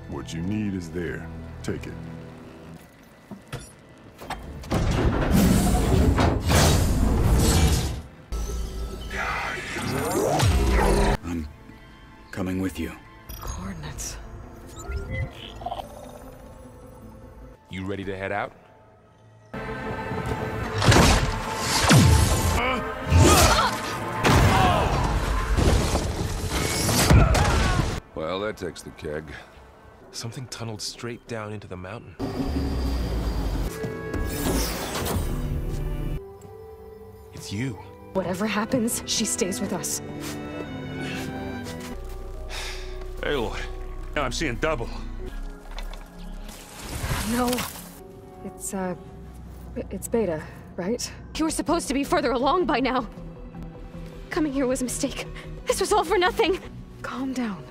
What you need is there. Take it. I'm coming with you. Coordinates. You ready to head out? Well, that takes the keg. Something tunneled straight down into the mountain. It's you. Whatever happens, she stays with us. Aloy, now I'm seeing double. No. It's Beta, right? You were supposed to be further along by now. Coming here was a mistake. This was all for nothing. Calm down.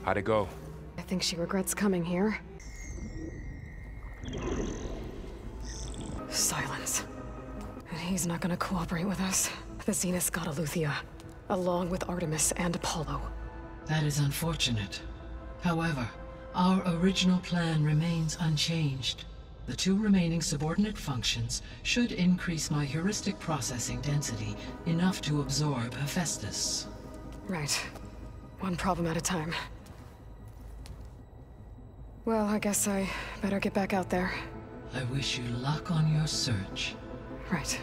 How'd it go? I think she regrets coming here. Silence. And he's not gonna cooperate with us. The Zenith got Aletheia, along with Artemis and Apollo. That is unfortunate. However, our original plan remains unchanged. The two remaining subordinate functions should increase my heuristic processing density enough to absorb Hephaestus. Right. One problem at a time. Well, I guess I better get back out there. I wish you luck on your search. Right.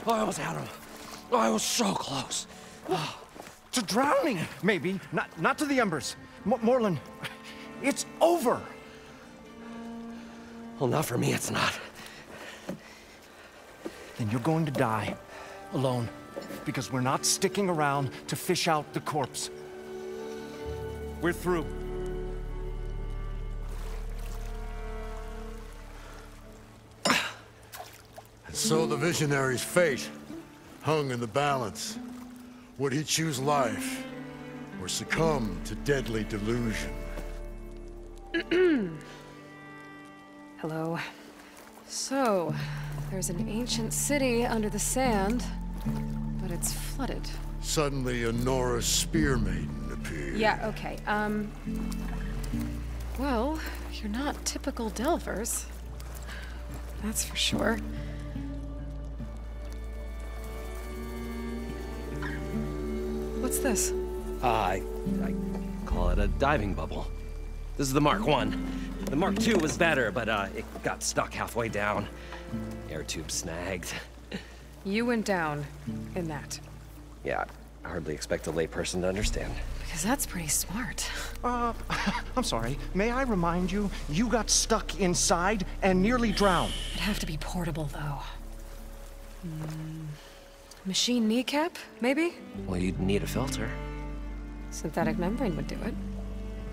I almost had him. I was so close. To drowning, maybe. Not to the embers. Morlund, it's over. Well, not for me, it's not. Then you're going to die. Alone. Because we're not sticking around to fish out the corpse. We're through. So the visionary's fate hung in the balance. Would he choose life or succumb to deadly delusion? Hello. So, there's an ancient city under the sand, but it's flooded. Suddenly a Norse spear maiden appeared. Yeah, okay, well, you're not typical Delvers. That's for sure. What's this? I call it a diving bubble. This is the Mark I. The Mark II was better, but it got stuck halfway down. Air tube snagged. You went down in that. Yeah, I hardly expect a layperson to understand. Because that's pretty smart. I'm sorry. May I remind you, you got stuck inside and nearly drowned. It'd have to be portable, though. Machine kneecap, maybe? Well, you'd need a filter. Synthetic membrane would do it.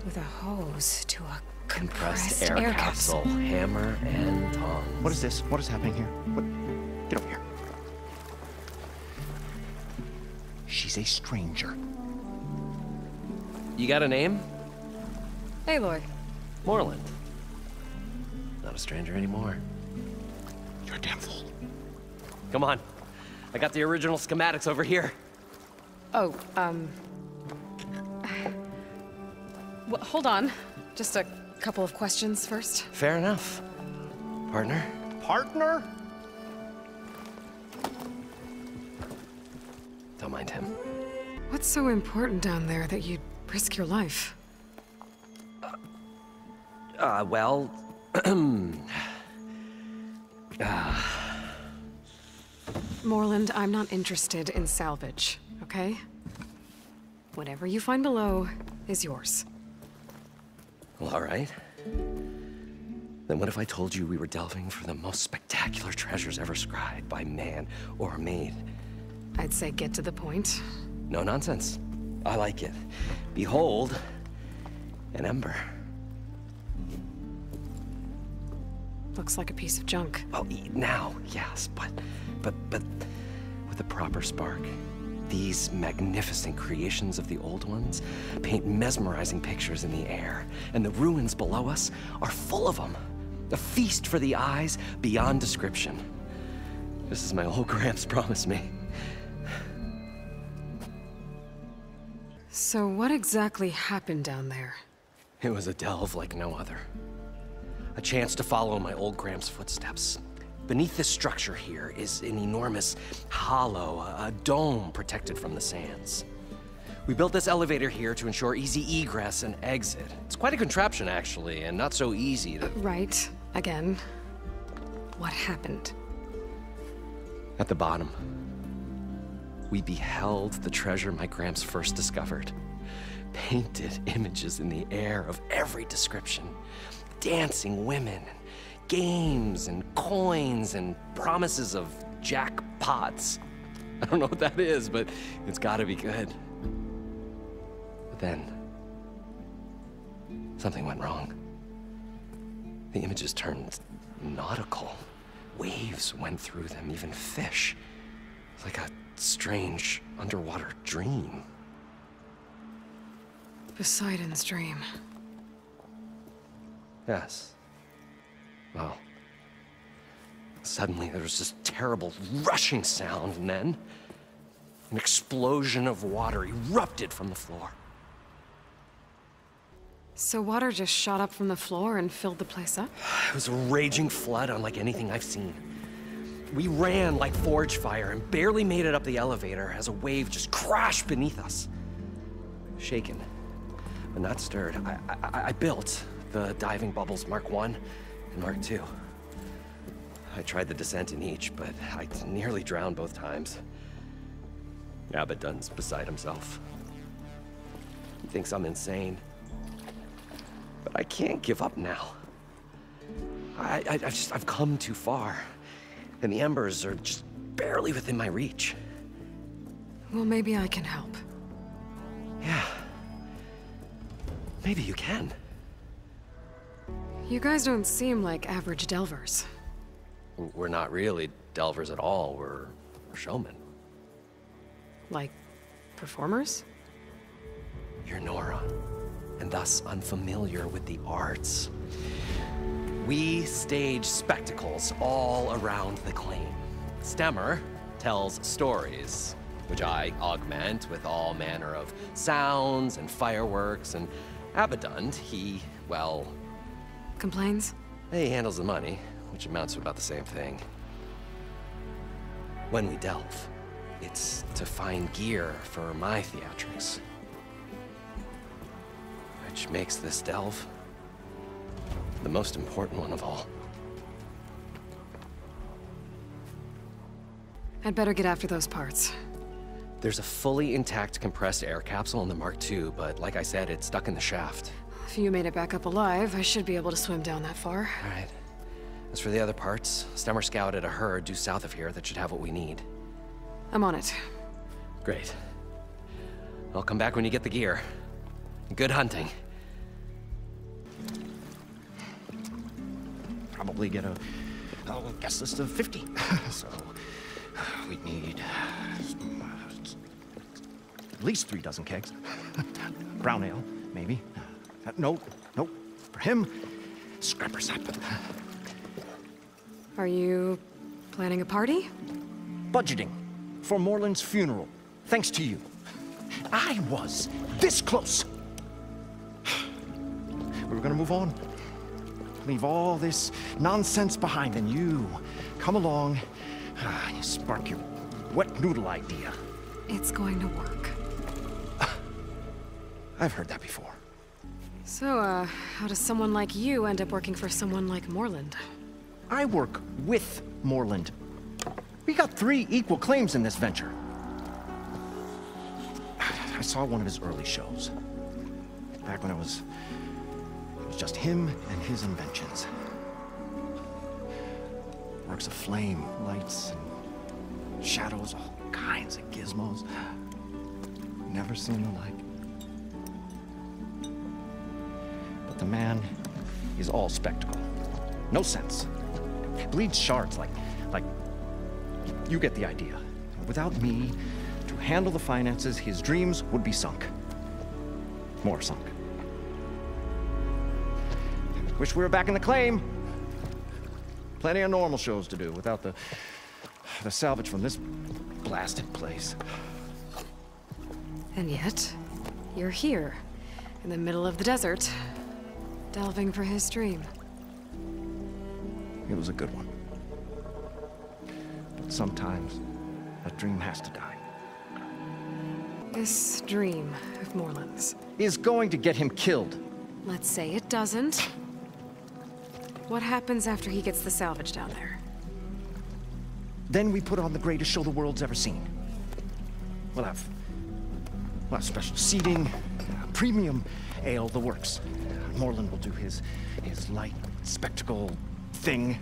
With a hose to a Compressed air capsule. Hammer and tongs. What is this? What is happening here? What? Get over here. She's a stranger. You got a name? Aloy. Morlund. Not a stranger anymore. You're a damn fool. Come on. I got the original schematics over here. Oh, well, hold on. Just a couple of questions first. Fair enough. Partner? Partner? Don't mind him. What's so important down there that you'd risk your life? Well... Morlund, I'm not interested in salvage, okay? Whatever you find below is yours. Well, all right. Then what if I told you we were delving for the most spectacular treasures ever scribed by man or maid? I'd say get to the point. No nonsense. I like it. Behold, an ember. Looks like a piece of junk. Well, now, yes, but with a proper spark. These magnificent creations of the old ones paint mesmerizing pictures in the air, and the ruins below us are full of them. A feast for the eyes beyond description. Just as my old Gramps promised me. So what exactly happened down there? It was a delve like no other. A chance to follow my old Gramps' footsteps. Beneath this structure here is an enormous hollow, a dome protected from the sands. We built this elevator here to ensure easy egress and exit. It's quite a contraption, actually, and not so easy to... Right. Again. What happened? At the bottom, we beheld the treasure my Gramps first discovered. Painted images in the air of every description. Dancing women, games and coins and promises of jackpots. I don't know what that is, but it's gotta be good. But then, something went wrong. The images turned nautical. Waves went through them, even fish. It's like a strange underwater dream. Poseidon's dream. Yes. Well, suddenly there was this terrible rushing sound, and then an explosion of water erupted from the floor. So water just shot up from the floor and filled the place up? It was a raging flood unlike anything I've seen. We ran like forge fire and barely made it up the elevator as a wave just crashed beneath us. Shaken, but not stirred, I built the diving bubbles Mark I and Mark II. I tried the descent in each, but I nearly drowned both times. Abaddon's beside himself. He thinks I'm insane. But I can't give up now. I've come too far. And the embers are just barely within my reach. Well, maybe I can help. Yeah. Maybe you can. You guys don't seem like average delvers. We're not really delvers at all. We're showmen. Like, performers? You're Nora, and thus unfamiliar with the arts. We stage spectacles all around the claim. Stemmer tells stories, which I augment with all manner of sounds and fireworks, and Abaddon, he, well... Complains? He handles the money, which amounts to about the same thing. When we delve, it's to find gear for my theatrics. Which makes this delve the most important one of all. I'd better get after those parts. There's a fully intact compressed air capsule in the Mark II, but like I said, it's stuck in the shaft. If you made it back up alive, I should be able to swim down that far. All right. As for the other parts, Stemmer scouted a herd due south of here that should have what we need. I'm on it. Great. I'll come back when you get the gear. Good hunting. Probably get a guest list of 50. So we'd need at least 3 dozen kegs. Brown ale, maybe. Nope. For him, scrapper sap. Are you planning a party? Budgeting for Moreland's funeral, thanks to you. I was this close. We were gonna move on. Leave all this nonsense behind, and you come along, you spark your wet noodle idea. It's going to work. I've heard that before. So, how does someone like you end up working for someone like Moreland? I work with Moreland. We got 3 equal claims in this venture. I saw one of his early shows. Back when it was just him and his inventions. Works of flame, lights, and shadows, all kinds of gizmos. Never seen the like. But the man is all spectacle. No sense. Bleeds shards like you get the idea. Without me to handle the finances, his dreams would be sunk. More sunk. Wish we were back in the claim. Plenty of normal shows to do without the salvage from this blasted place. And yet, you're here, in the middle of the desert, delving for his dream. It was a good one. But sometimes, a dream has to die. This dream of Moreland's Is going to get him killed. let's say it doesn't. What happens after he gets the salvage down there? Then we put on the greatest show the world's ever seen. We'll have special seating, premium ale, the works. Moreland will do his light spectacle thing.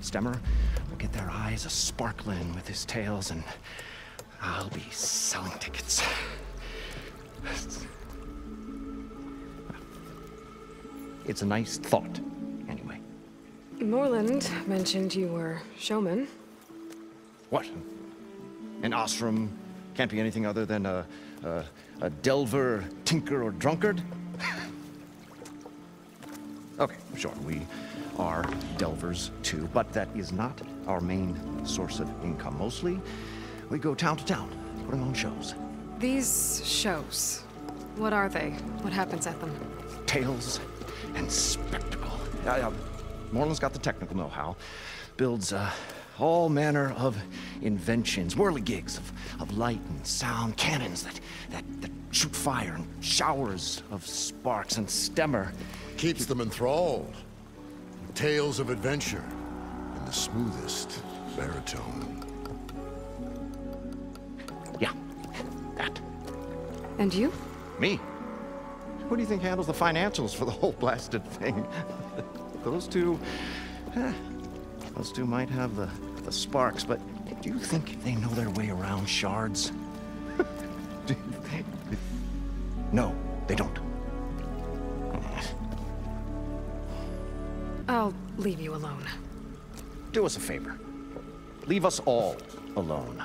Stemmer will get their eyes a-sparkling with his tales, and I'll be selling tickets. It's a nice thought, anyway. Moreland mentioned you were showman. What? An ostrom can't be anything other than a delver, tinker, or drunkard? Okay, sure, we are delvers too, but that is not our main source of income. Mostly, we go town to town, putting on shows. These shows, what are they? What happens at them? Tales and spectacle. Moreland's got the technical know-how. Builds all manner of inventions, whirligigs of light and sound, cannons that shoot fire, and showers of sparks, and Stemmer Keeps them enthralled. Tales of adventure in the smoothest baritone. Yeah, that. And you? Me? Who do you think handles the financials for the whole blasted thing? Those two might have the sparks, but do you think they know their way around shards? No, they don't. I'll leave you alone. Do us a favor. Leave us all alone.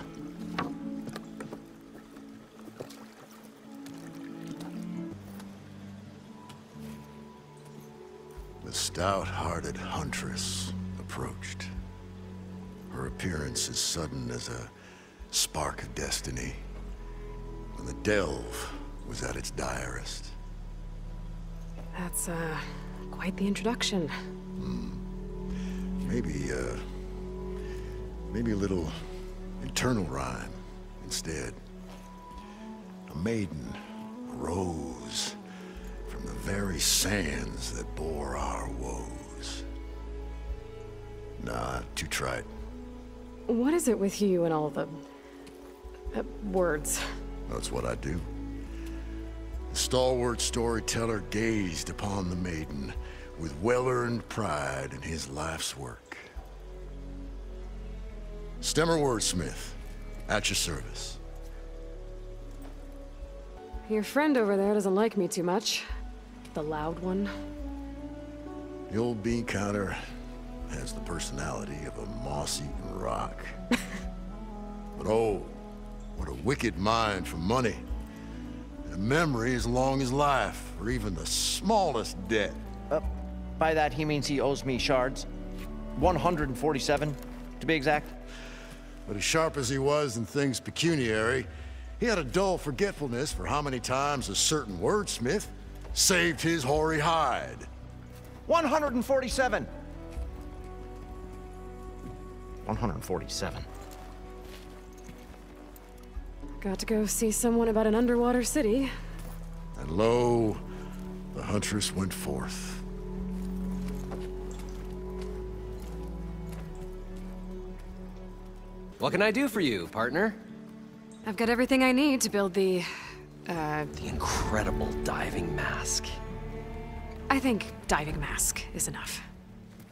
The stout-hearted huntress approached. Her appearance as sudden as a spark of destiny, when the delve was at its direst. That's, quite the introduction. Maybe a little internal rhyme instead. A maiden arose from the very sands that bore our woes. Nah, too trite. What is it with you and all the... words? That's what I do. The stalwart storyteller gazed upon the maiden with well-earned pride in his life's work. Stemmer wordsmith, at your service. Your friend over there doesn't like me too much. The loud one. The old bean counter has the personality of a moss-eaten rock. But oh, what a wicked mind for money. And a memory as long as life, or even the smallest debt. By that, he means he owes me shards. 147, to be exact. But as sharp as he was in things pecuniary, he had a dull forgetfulness for how many times a certain wordsmith saved his hoary hide. 147. 147. Got to go see someone about an underwater city. And lo, the huntress went forth. What can I do for you, partner? I've got everything I need to build the incredible diving mask. I think diving mask is enough.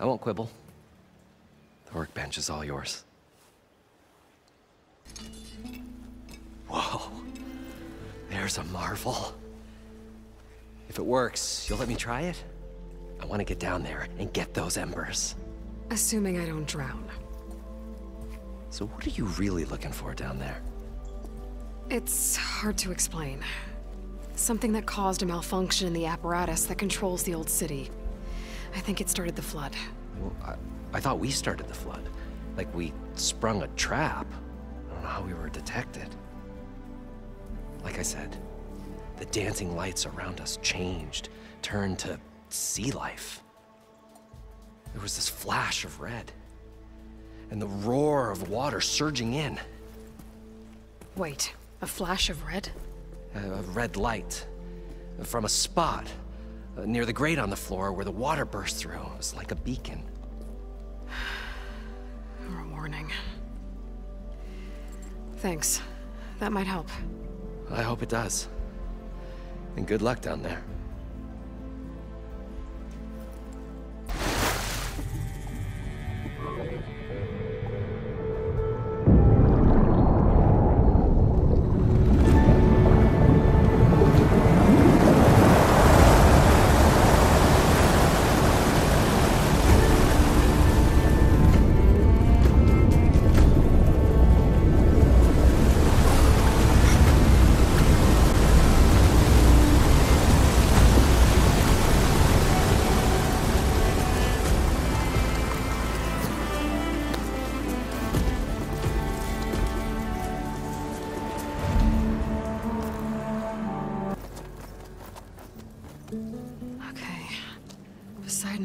I won't quibble. The workbench is all yours. Whoa. There's a marvel. If it works, you'll let me try it? I want to get down there and get those embers. Assuming I don't drown. So what are you really looking for down there? It's hard to explain. Something that caused a malfunction in the apparatus that controls the old city. I think it started the flood. Well, I thought we started the flood. Like we sprung a trap. I don't know how we were detected. Like I said, the dancing lights around us changed, turned to sea life. There was this flash of red, and the roar of water surging in. Wait, a flash of red? A red light from a spot near the grate on the floor where the water burst through. It was like a beacon. Or a warning. Thanks. That might help. I hope it does. And good luck down there.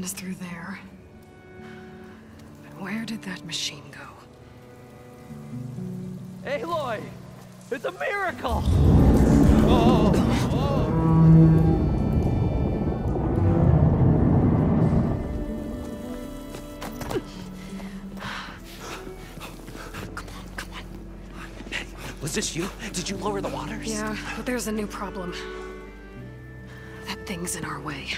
Is through there. But where did that machine go? Aloy! It's a miracle! Come on. Hey, was this you? Did you lower the waters? Yeah, but there's a new problem. That thing's in our way.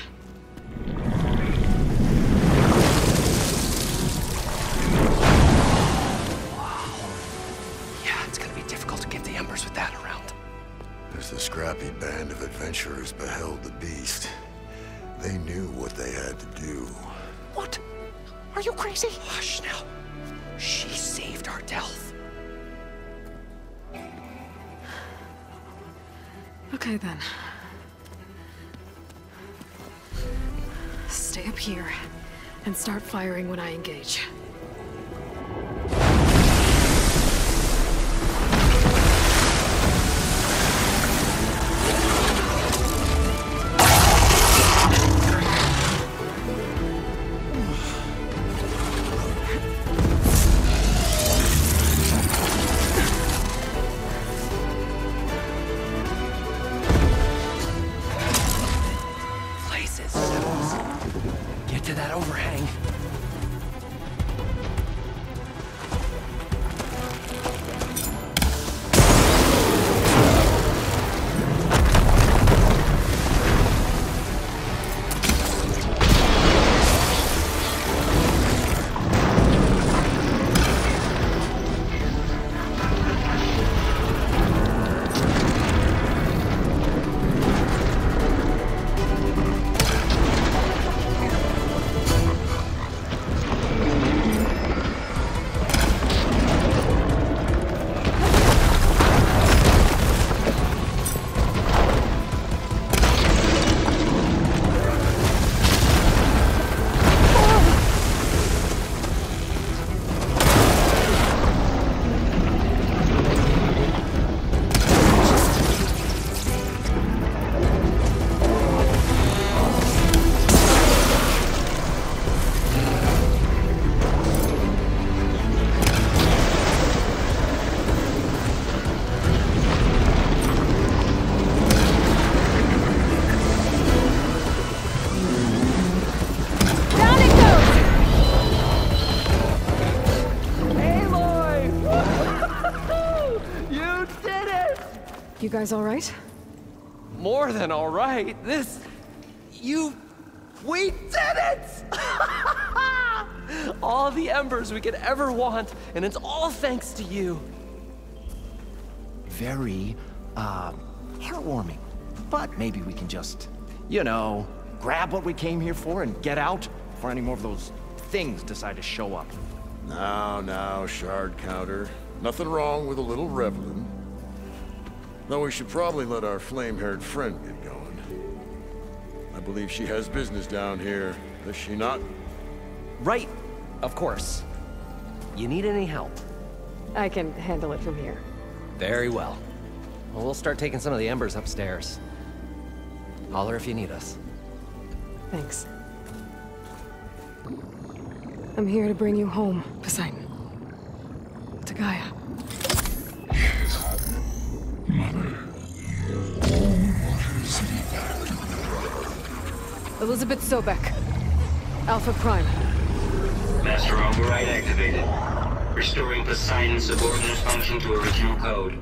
With that around. As the scrappy band of adventurers beheld the beast, they knew what they had to do. What? Are you crazy? Hush now. She saved our Delph. Okay then. Stay up here and start firing when I engage. Get to that overhang. You guys all right? More than all right. We did it! All the embers we could ever want, and it's all thanks to you. Very, heartwarming. But maybe we can just, grab what we came here for and get out before any more of those things decide to show up. Now, shard counter. Nothing wrong with a little reveling. Though we should probably let our flame-haired friend get going. I believe she has business down here, does she not? Right, of course. You need any help? I can handle it from here. Very well. Well, we'll start taking some of the embers upstairs. Holler if you need us. Thanks. I'm here to bring you home, Poseidon. To Gaia. Elizabeth Sobek. Alpha Prime. Master override activated. Restoring Poseidon's subordinate function to original code.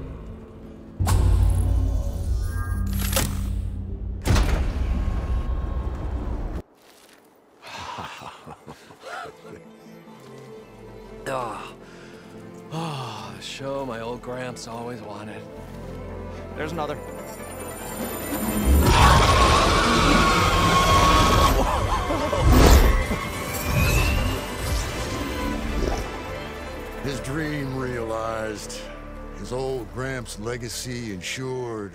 Oh, the show my old Gramps always wanted. There's another. His dream realized. His old Gramps' legacy ensured.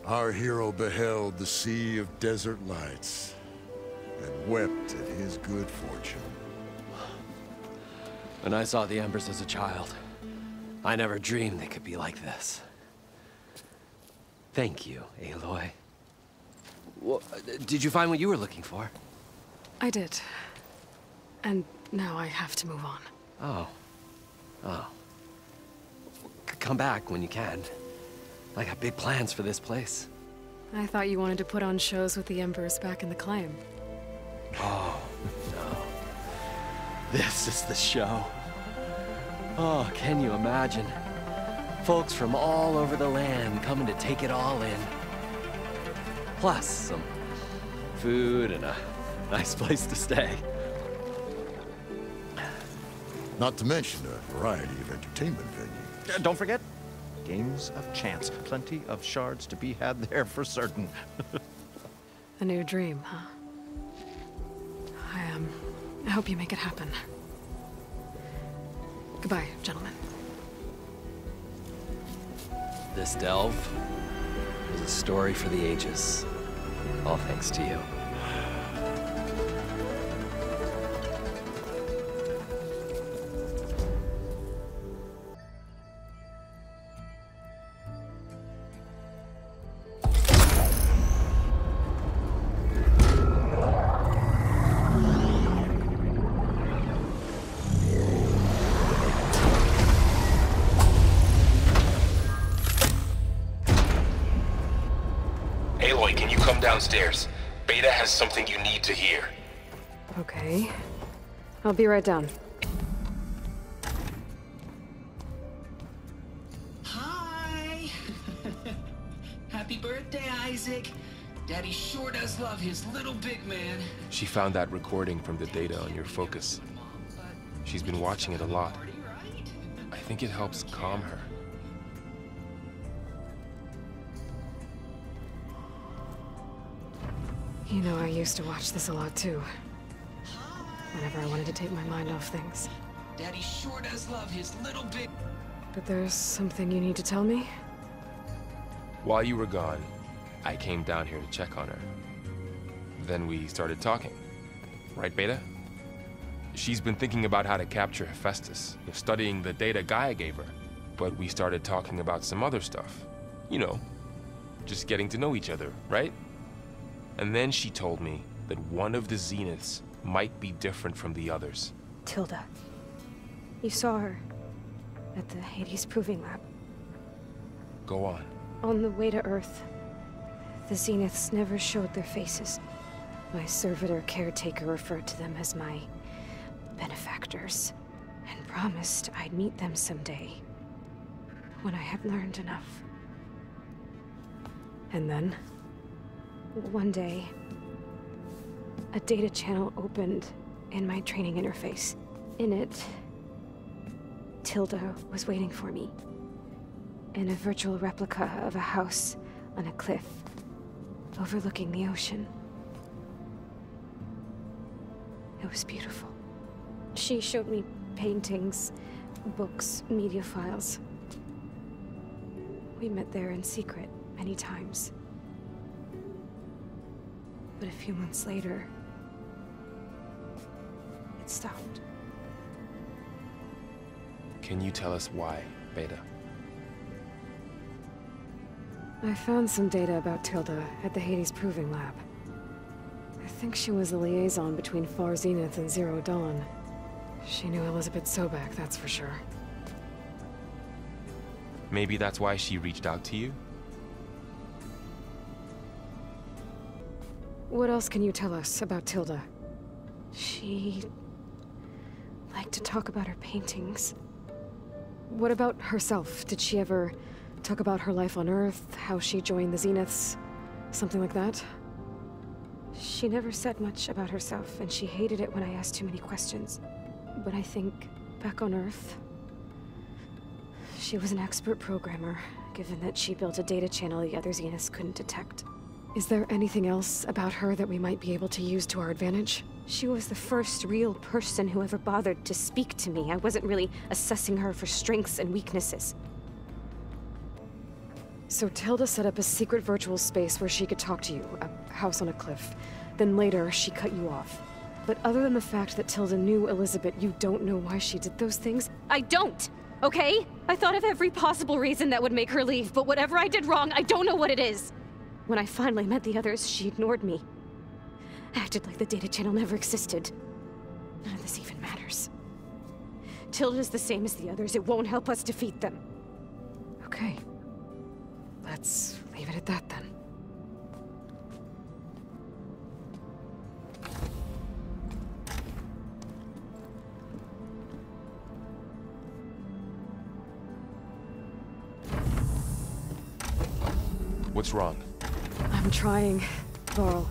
Our hero beheld the sea of desert lights and wept at his good fortune. When I saw the embers as a child, I never dreamed they could be like this. Thank you, Aloy. Well, did you find what you were looking for? I did. And now I have to move on. Oh. Oh. Come back when you can. I got big plans for this place. I thought you wanted to put on shows with the Embers back in the Claim. Oh, no. This is the show. Oh, can you imagine? Folks from all over the land coming to take it all in. Plus, some food and a nice place to stay. Not to mention a variety of entertainment venues. Don't forget, games of chance. Plenty of shards to be had there for certain. A new dream, huh? I hope you make it happen. Goodbye, gentlemen. This delve is a story for the ages. All thanks to you. Aloy, can you come downstairs? Beta has something you need to hear. Okay. I'll be right down. Hi! Happy birthday, Isaac. Daddy sure does love his little big man. She found that recording from the data on your focus. She's been watching it a lot. I think it helps calm her. You know, I used to watch this a lot too. Whenever I wanted to take my mind off things. Daddy sure does love his little big... But there's something you need to tell me? While you were gone, I came down here to check on her. Then we started talking. Right, Beta? She's been thinking about how to capture Hephaestus, studying the data Gaia gave her. But we started talking about some other stuff. You know, just getting to know each other, right? And then she told me that one of the Zeniths might be different from the others. Tilda. You saw her at the Hades Proving Lab. Go on. On the way to Earth, the Zeniths never showed their faces. My servitor caretaker referred to them as my benefactors, and promised I'd meet them someday, when I had learned enough. And then, one day, a data channel opened in my training interface. In it, Tilda was waiting for me, in a virtual replica of a house on a cliff, overlooking the ocean. It was beautiful. She showed me paintings, books, media files. We met there in secret many times. But a few months later, it stopped. Can you tell us why, Beta? I found some data about Tilda at the Hades Proving Lab. I think she was the liaison between Far Zenith and Zero Dawn. She knew Elizabeth Sobek, that's for sure. Maybe that's why she reached out to you? What else can you tell us about Tilda? She liked to talk about her paintings. What about herself? Did she ever talk about her life on Earth, how she joined the Zeniths, something like that? She never said much about herself, and she hated it when I asked too many questions. But I think, back on Earth, she was an expert programmer, given that she built a data channel the other Zeniths couldn't detect. Is there anything else about her that we might be able to use to our advantage? She was the first real person who ever bothered to speak to me. I wasn't really assessing her for strengths and weaknesses. So Tilda set up a secret virtual space where she could talk to you, a house on a cliff. Then later, she cut you off. But other than the fact that Tilda knew Elizabeth, you don't know why she did those things? I don't! Okay? I thought of every possible reason that would make her leave, but whatever I did wrong, I don't know what it is. When I finally met the others, she ignored me. Acted like the data channel never existed. None of this even matters. Tilda's the same as the others. It won't help us defeat them. Okay. Let's leave it at that then. What's wrong? I'm trying, Varl.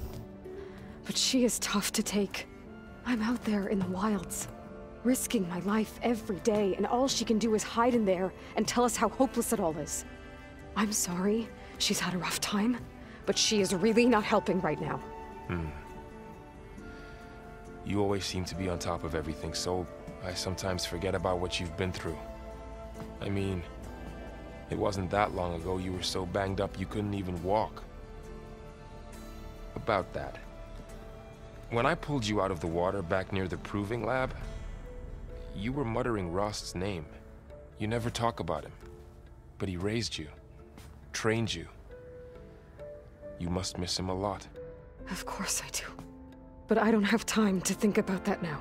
But she is tough to take. I'm out there in the wilds, risking my life every day, and all she can do is hide in there and tell us how hopeless it all is. I'm sorry, she's had a rough time, but she is really not helping right now. You always seem to be on top of everything, so I sometimes forget about what you've been through. I mean, it wasn't that long ago you were so banged up you couldn't even walk. About that. When I pulled you out of the water back near the Proving Lab, you were muttering Rost's name. You never talk about him. But he raised you, trained you. You must miss him a lot. Of course I do. But I don't have time to think about that now.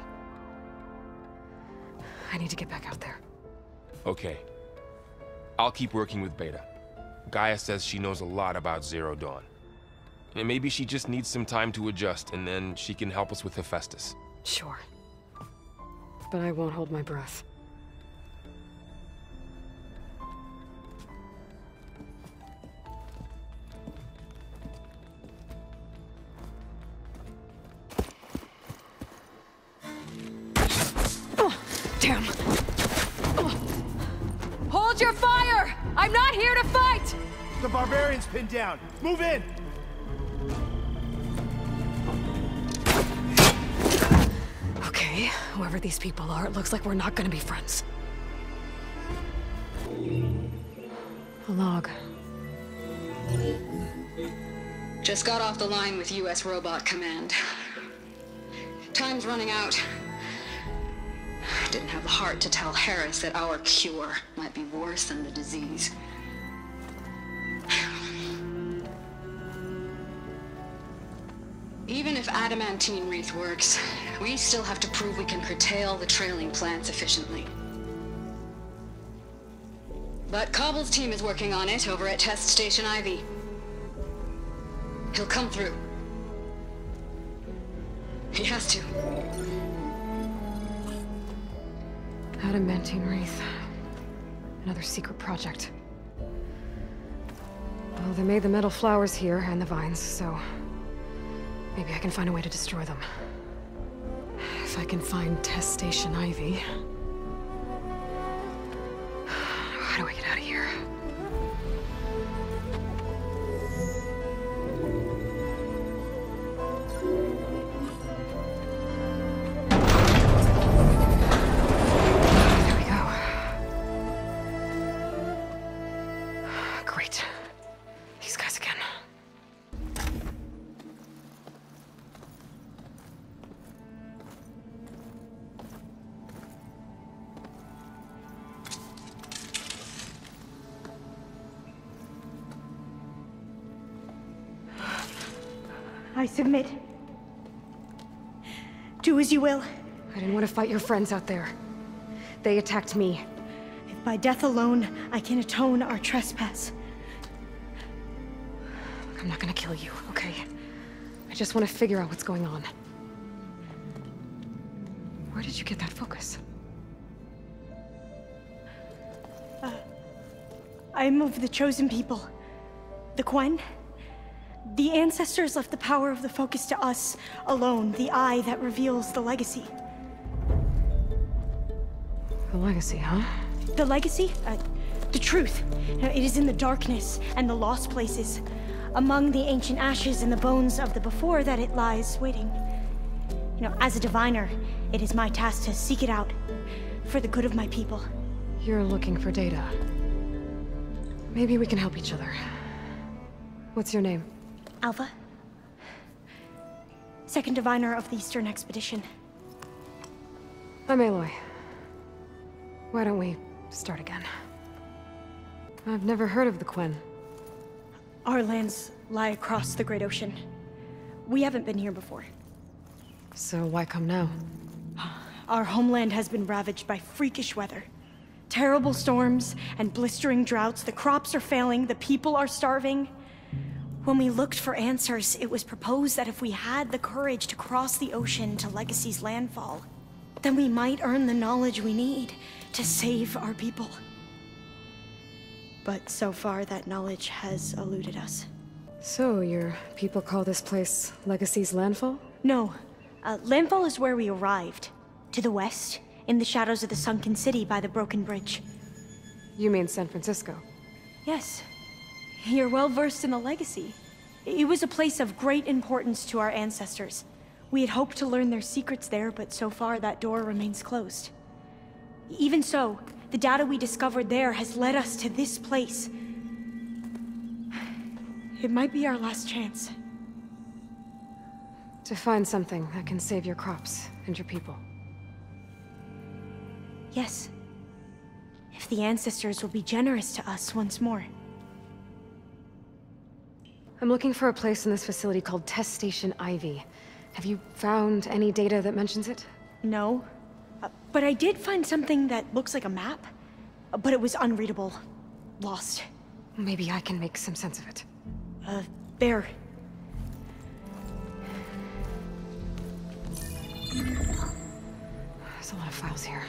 I need to get back out there. Okay. I'll keep working with Beta. Gaia says she knows a lot about Zero Dawn. And maybe she just needs some time to adjust, and then she can help us with Hephaestus. Sure. But I won't hold my breath. Oh, damn. Oh. Hold your fire! I'm not here to fight! The barbarian's pinned down. Move in! Okay, whoever these people are, it looks like we're not gonna be friends. A log. Just got off the line with US Robot Command. Time's running out. Didn't have the heart to tell Harris that our cure might be worse than the disease. Even if adamantine wreath works, we still have to prove we can curtail the trailing plants efficiently. But Cobble's team is working on it over at Test Station Ivy. He'll come through. He has to. Adamantine wreath. Another secret project. Well, they made the metal flowers here and the vines, so maybe I can find a way to destroy them. If I can find Test Station Ivy. How do I get out of here? There we go. Great. I submit. Do as you will. I didn't want to fight your friends out there. They attacked me. If by death alone I can atone our trespass. Look, I'm not gonna kill you, okay? I just want to figure out what's going on. Where did you get that focus? I'm of the chosen people. The Quen. The ancestors left the power of the focus to us alone, the eye that reveals the legacy. The legacy, huh? The legacy? The truth. It is in the darkness and the lost places. Among the ancient ashes and the bones of the before that it lies waiting. As a diviner, it is my task to seek it out. For the good of my people. You're looking for data. Maybe we can help each other. What's your name? Alpha. Second diviner of the Eastern Expedition. I'm Aloy. Why don't we start again? I've never heard of the Quen. Our lands lie across the Great Ocean. We haven't been here before. So why come now? Our homeland has been ravaged by freakish weather. Terrible storms and blistering droughts. The crops are failing, the people are starving. When we looked for answers, it was proposed that if we had the courage to cross the ocean to Legacy's landfall, then we might earn the knowledge we need to save our people. But so far, that knowledge has eluded us. So, your people call this place Legacy's landfall? No. Landfall is where we arrived. To the west, in the shadows of the sunken city by the broken bridge. You mean San Francisco? Yes. You're well versed in the legacy. It was a place of great importance to our ancestors. We had hoped to learn their secrets there, but so far that door remains closed. Even so, the data we discovered there has led us to this place. It might be our last chance. To find something that can save your crops and your people. Yes. If the ancestors will be generous to us once more. I'm looking for a place in this facility called Test Station Ivy. Have you found any data that mentions it? No. But I did find something that looks like a map. But it was unreadable. Lost. Maybe I can make some sense of it. There. There's a lot of files here.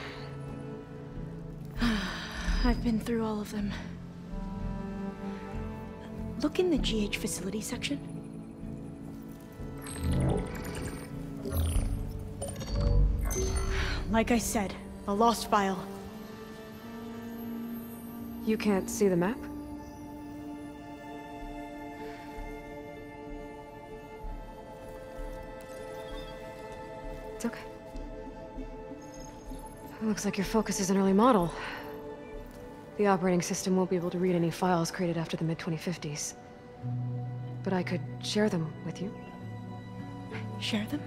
I've been through all of them. Look in the GH facility section. Like I said, a lost file. You can't see the map? It's okay. It looks like your focus is an early model. The operating system won't be able to read any files created after the mid-2050s. But I could share them with you. Share them?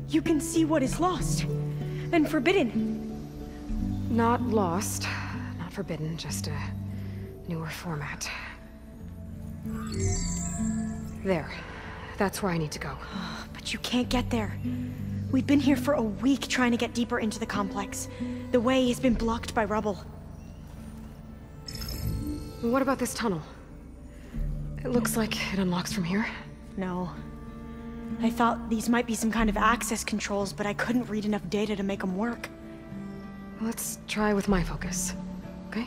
You can see what is lost and forbidden. Not lost, not forbidden, just a newer format. There. That's where I need to go. But you can't get there. We've been here for a week trying to get deeper into the complex. The way has been blocked by rubble. What about this tunnel? It looks like it unlocks from here. No. I thought these might be some kind of access controls, but I couldn't read enough data to make them work. Let's try with my focus, okay?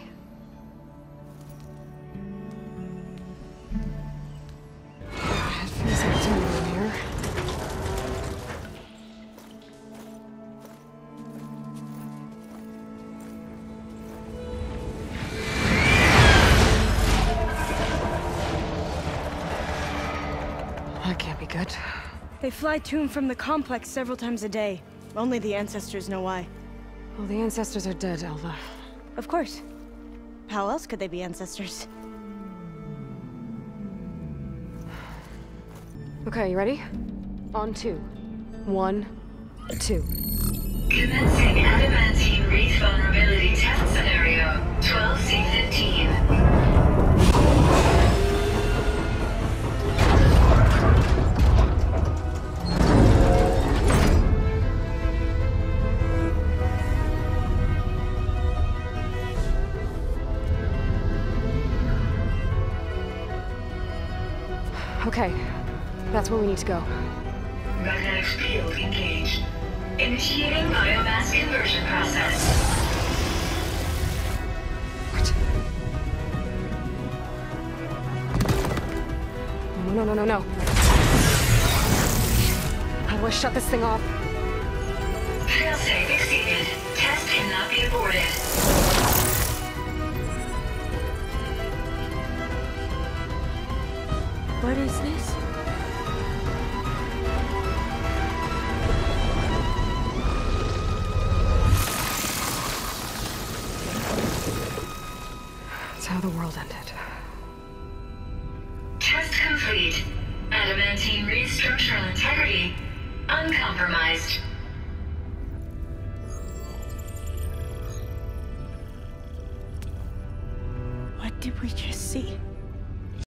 It feels like it's moving in here. That can't be good. They fly to and from the complex several times a day. Only the ancestors know why. Well, the ancestors are dead, Alva. Of course. How else could they be ancestors? Okay, you ready? On 2. 1, 2. Commencing adamantine Reach vulnerability test scenario 12C15. Okay, that's where we need to go. Magnetic field engaged. Initiating biomass conversion process. No. How do I shut this thing off? Failsafe exceeded. Test cannot be aborted. What is this? That's how the world ended. Test complete. Adamantine reed structural integrity uncompromised. What did we just see?